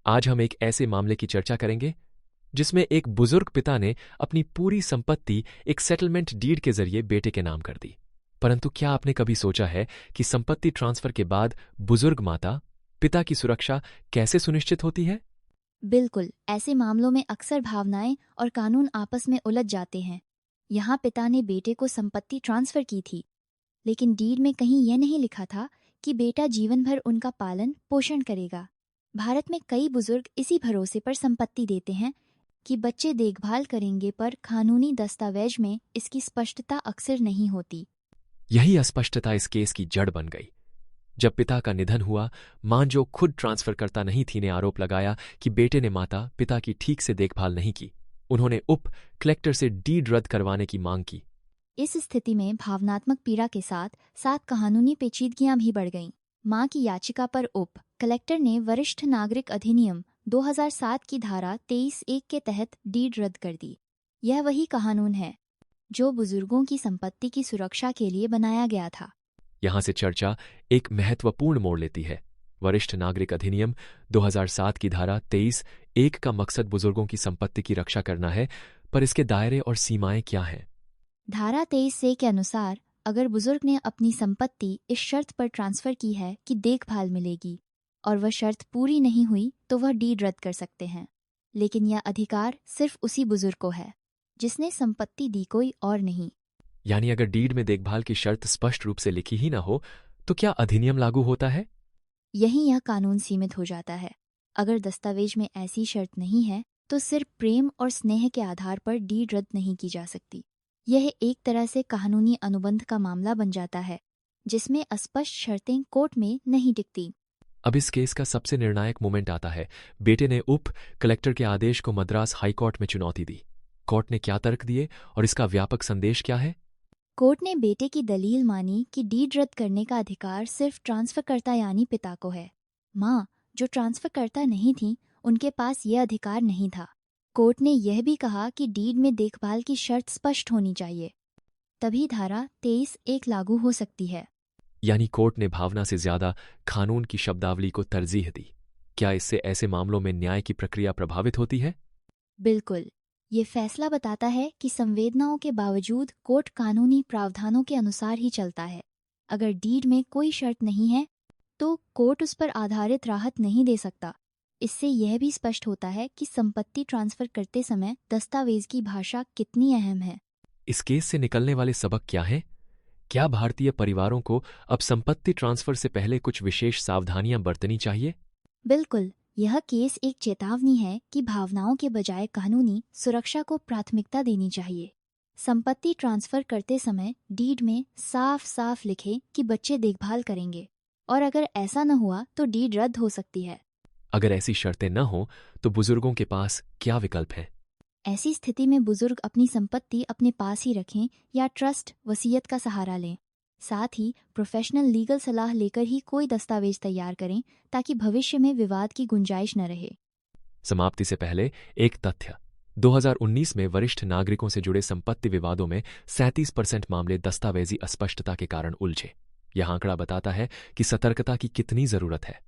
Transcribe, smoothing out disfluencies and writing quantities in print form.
आज हम एक ऐसे मामले की चर्चा करेंगे जिसमें एक बुजुर्ग पिता ने अपनी पूरी संपत्ति एक सेटलमेंट डीड के जरिए बेटे के नाम कर दी। परंतु क्या आपने कभी सोचा है कि संपत्ति ट्रांसफर के बाद बुजुर्ग माता पिता की सुरक्षा कैसे सुनिश्चित होती है? बिल्कुल, ऐसे मामलों में अक्सर भावनाएं और कानून आपस में उलझ जाते हैं। यहाँ पिता ने बेटे को संपत्ति ट्रांसफर की थी, लेकिन डीड में कहीं यह नहीं लिखा था कि बेटा जीवन भर उनका पालन पोषण करेगा। भारत में कई बुजुर्ग इसी भरोसे पर संपत्ति देते हैं कि बच्चे देखभाल करेंगे, पर कानूनी दस्तावेज में इसकी स्पष्टता अक्सर नहीं होती। यही अस्पष्टता इस केस की जड़ बन गई। जब पिता का निधन हुआ, मां जो खुद ट्रांसफर करता नहीं थी ने आरोप लगाया कि बेटे ने माता पिता की ठीक से देखभाल नहीं की। उन्होंने उप कलेक्टर से डीड रद्द करवाने की मांग की। इस स्थिति में भावनात्मक पीड़ा के साथ साथ कानूनी पेचीदगियां भी बढ़ गईं। मां की याचिका पर उप कलेक्टर ने वरिष्ठ नागरिक अधिनियम 2007 की धारा 23(1) के तहत डीड रद्द कर दी। यह वही कानून है जो बुजुर्गों की संपत्ति की सुरक्षा के लिए बनाया गया था। यहां से चर्चा एक महत्वपूर्ण मोड़ लेती है। वरिष्ठ नागरिक अधिनियम 2007 की धारा 23(1) का मकसद बुजुर्गों की संपत्ति की रक्षा करना है, पर इसके दायरे और सीमाएं क्या हैं? धारा 23(1) के अनुसार अगर बुजुर्ग ने अपनी संपत्ति इस शर्त पर ट्रांसफर की है कि देखभाल मिलेगी और वह शर्त पूरी नहीं हुई तो वह डीड रद्द कर सकते हैं। लेकिन यह अधिकार सिर्फ उसी बुजुर्ग को है जिसने संपत्ति दी, कोई और नहीं। यानी अगर डीड में देखभाल की शर्त स्पष्ट रूप से लिखी ही ना हो तो क्या अधिनियम लागू होता है? यही यह कानून सीमित हो जाता है। अगर दस्तावेज में ऐसी शर्त नहीं है तो सिर्फ प्रेम और स्नेह के आधार पर डीड रद्द नहीं की जा सकती। यह एक तरह से कानूनी अनुबंध का मामला बन जाता है जिसमें अस्पष्ट शर्तें कोर्ट में नहीं टिकती। अब इस केस का सबसे निर्णायक मोमेंट आता है। बेटे ने उप कलेक्टर के आदेश को मद्रास हाईकोर्ट में चुनौती दी। कोर्ट ने क्या तर्क दिए और इसका व्यापक संदेश क्या है? कोर्ट ने बेटे की दलील मानी कि डीड रद्द करने का अधिकार सिर्फ ट्रांसफरकर्ता यानी पिता को है। माँ, जो ट्रांसफरकर्ता नहीं थी, उनके पास यह अधिकार नहीं था। कोर्ट ने यह भी कहा कि डीड में देखभाल की शर्त स्पष्ट होनी चाहिए, तभी धारा 23(1) लागू हो सकती है। यानी कोर्ट ने भावना से ज्यादा कानून की शब्दावली को तरजीह दी। क्या इससे ऐसे मामलों में न्याय की प्रक्रिया प्रभावित होती है? बिल्कुल, ये फैसला बताता है कि संवेदनाओं के बावजूद कोर्ट कानूनी प्रावधानों के अनुसार ही चलता है। अगर डीड में कोई शर्त नहीं है तो कोर्ट उस पर आधारित राहत नहीं दे सकता। इससे यह भी स्पष्ट होता है कि संपत्ति ट्रांसफर करते समय दस्तावेज की भाषा कितनी अहम है। इस केस से निकलने वाले सबक क्या हैं? क्या भारतीय परिवारों को अब संपत्ति ट्रांसफर से पहले कुछ विशेष सावधानियां बरतनी चाहिए? बिल्कुल, यह केस एक चेतावनी है कि भावनाओं के बजाय कानूनी सुरक्षा को प्राथमिकता देनी चाहिए। संपत्ति ट्रांसफर करते समय डीड में साफ साफ लिखे कि बच्चे देखभाल करेंगे, और अगर ऐसा न हुआ तो डीड रद्द हो सकती है। अगर ऐसी शर्तें न हो तो बुजुर्गों के पास क्या विकल्प हैं? ऐसी स्थिति में बुजुर्ग अपनी संपत्ति अपने पास ही रखें या ट्रस्ट वसीयत का सहारा लें। साथ ही प्रोफेशनल लीगल सलाह लेकर ही कोई दस्तावेज तैयार करें ताकि भविष्य में विवाद की गुंजाइश न रहे। समाप्ति से पहले एक तथ्य। 2019 में वरिष्ठ नागरिकों से जुड़े संपत्ति विवादों में 37% मामले दस्तावेजी अस्पष्टता के कारण उलझे। यह आंकड़ा बताता है कि सतर्कता की कितनी जरूरत है।